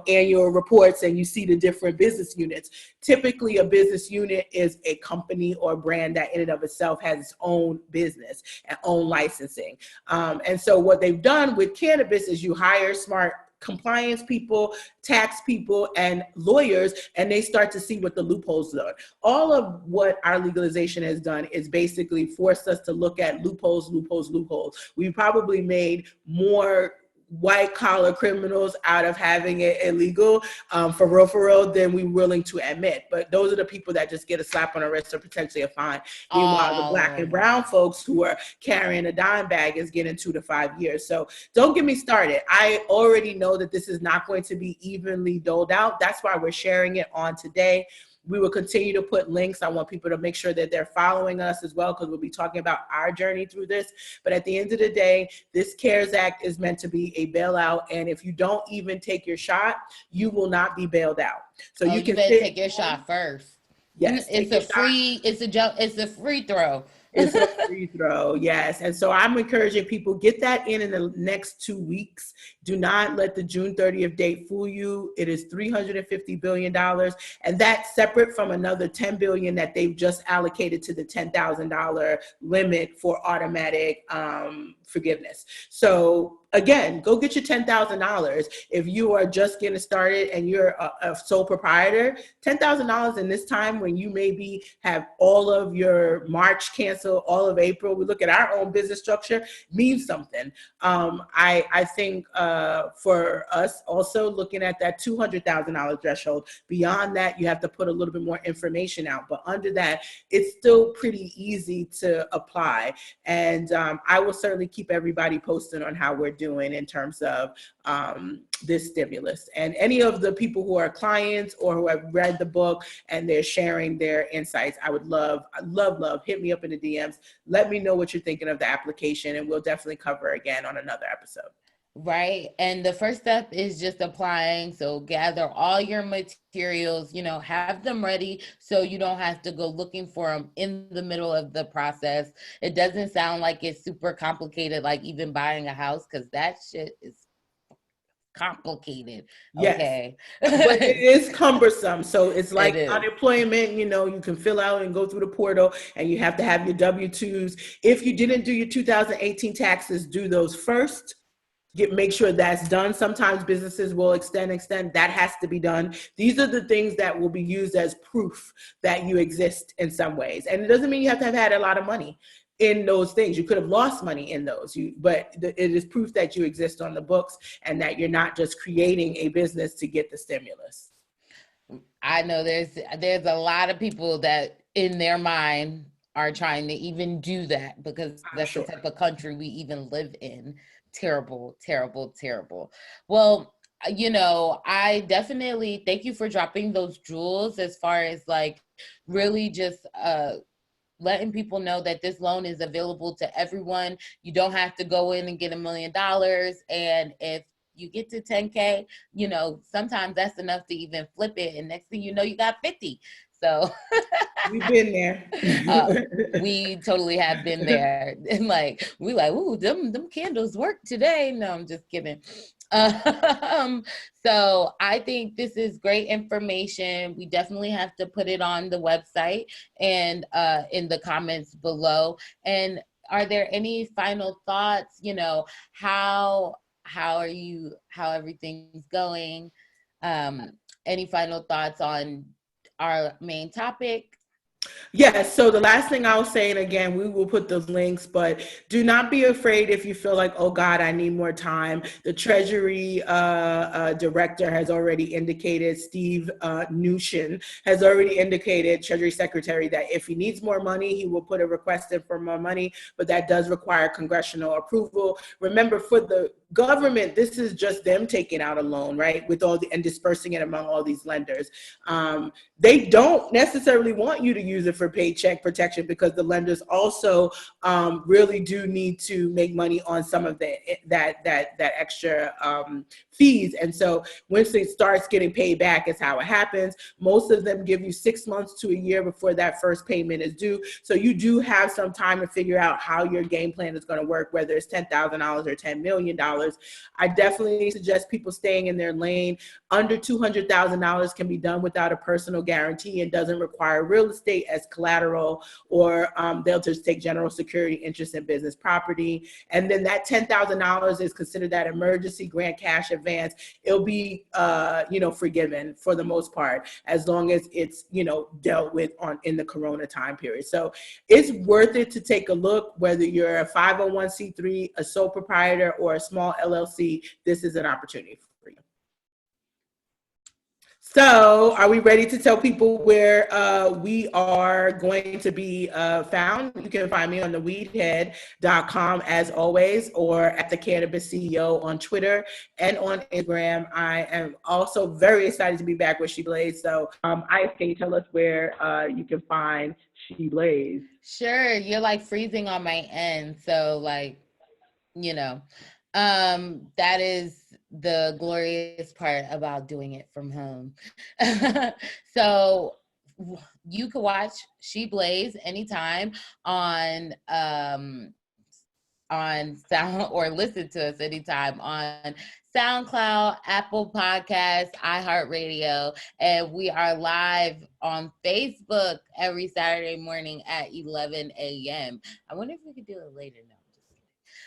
annual reports and you see the different business units. Typically, a business unit is a company or brand that in and of itself has its own business and own licensing. And so what they've done with cannabis is you hire smart compliance people, tax people, and lawyers, and they start to see what the loopholes are. All of what our legalization has done is basically forced us to look at loopholes. We probably made more white collar criminals out of having it illegal for real than we're willing to admit. But those are the people that just get a slap on the wrist or potentially a fine. Meanwhile, the black and brown folks who are carrying a dime bag is getting 2 to 5 years. So don't get me started. I already know that this is not going to be evenly doled out. That's why we're sharing it on today. We will continue to put links. I want people to make sure that they're following us as well, because we'll be talking about our journey through this. But at the end of the day, this CARES Act is meant to be a bailout. And if you don't even take your shot, you will not be bailed out. So you can take your shot first. Yes. It's a free throw. It's a free throw, yes. And so I'm encouraging people, get that in the next 2 weeks. Do not let the June 30th date fool you. It is $350 billion, and that's separate from another $10 billion that they've just allocated to the $10,000 limit for automatic forgiveness. So again, go get your $10,000. If you are just getting started and you're a sole proprietor, $10,000 in this time when you maybe have all of your March canceled, all of April, we look at our own business structure, means something. I think for us also looking at that $200,000 threshold, beyond that, you have to put a little bit more information out. But under that, it's still pretty easy to apply. And I will certainly keep everybody posted on how we're doing in terms of this stimulus. And any of the people who are clients or who have read the book and they're sharing their insights, I would love, hit me up in the DMs. Let me know what you're thinking of the application, and we'll definitely cover again on another episode. Right. And the first step is just applying. So gather all your materials, have them ready so you don't have to go looking for them in the middle of the process. It doesn't sound like it's super complicated, like even buying a house, because that shit is complicated. Okay. Yes. But it is cumbersome. So it's like unemployment, you can fill out and go through the portal, and you have to have your W-2s. If you didn't do your 2018 taxes, do those first. Make sure that's done. Sometimes businesses will extend. That has to be done. These are the things that will be used as proof that you exist in some ways. And it doesn't mean you have to have had a lot of money in those things. You could have lost money in those, but it is proof that you exist on the books and that you're not just creating a business to get the stimulus. I know there's a lot of people that in their mind are trying to even do that, because that's the type of country we even live in. Terrible, terrible, terrible. Well, I definitely thank you for dropping those jewels as far as like really just letting people know that this loan is available to everyone. You don't have to go in and get $1 million. And if you get to 10K, sometimes that's enough to even flip it. And next thing you know, you got 50. So we've been there. We totally have been there. And we ooh, them candles work today. No, I'm just kidding. So I think this is great information. We definitely have to put it on the website and in the comments below. And are there any final thoughts? How everything's going? Any final thoughts on our main topic? Yes. So the last thing I'll say, and again, we will put those links, but do not be afraid if you feel like, oh God, I need more time. The Treasury director has already indicated, Steve Mnuchin has already indicated, Treasury Secretary, that if he needs more money, he will put a request in for more money, but that does require congressional approval. Remember, for the government, this is just them taking out a loan, right? And dispersing it among all these lenders. They don't necessarily want you to use it for paycheck protection, because the lenders also really do need to make money on some of that extra fees. And so once it starts getting paid back is how it happens. Most of them give you 6 months to a year before that first payment is due. So you do have some time to figure out how your game plan is going to work, whether it's $10,000 or $10 million. I definitely suggest people staying in their lane. Under $200,000 can be done without a personal guarantee and doesn't require real estate as collateral, or they'll just take general security interest in business property. And then that $10,000 is considered that emergency grant cash advance. It'll be, forgiven for the most part, as long as it's, dealt with in the Corona time period. So it's worth it to take a look, whether you're a 501c3, a sole proprietor, or a small LLC. This is an opportunity for you. So are we ready to tell people where we are going to be found? You can find me on the WeedHead.com as always, or at the Cannabis CEO on Twitter and on Instagram. I am also very excited to be back with She Blaze. So Ice, can you tell us where you can find She Blaze? Sure. You're like freezing on my end. So that is the glorious part about doing it from home. So you can watch She Blaze anytime on Sound, or listen to us anytime on SoundCloud, Apple Podcasts, iHeartRadio, and we are live on Facebook every Saturday morning at 11 a.m. I wonder if we could do it later. No,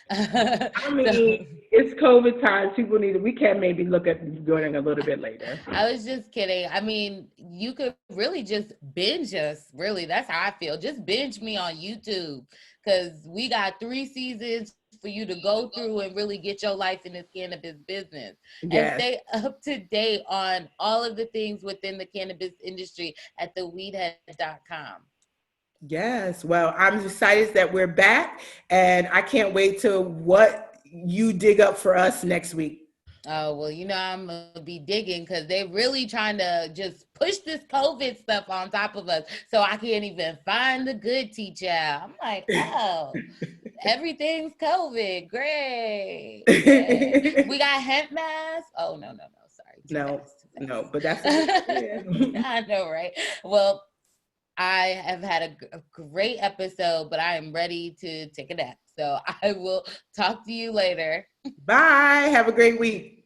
I mean, it's COVID times. People we can maybe look at joining a little bit later. I was just kidding. I mean, you could really just binge us. Really, that's how I feel. Just binge me on YouTube because we got 3 seasons for you to go through and really get your life in this cannabis business and Yes. stay up to date on all of the things within the cannabis industry at the WeedHead.com. Yes. Well, I'm excited that we're back, and I can't wait to what you dig up for us next week. Oh, well, I'm going to be digging because they're really trying to just push this COVID stuff on top of us. So I can't even find the good teacher. I'm like, oh, everything's COVID. Great. Yay. We got hemp masks. Oh, no. Sorry. No, no, but that's I know, right? Well, I have had a great episode, but I am ready to take a nap. So I will talk to you later. Bye. Have a great week.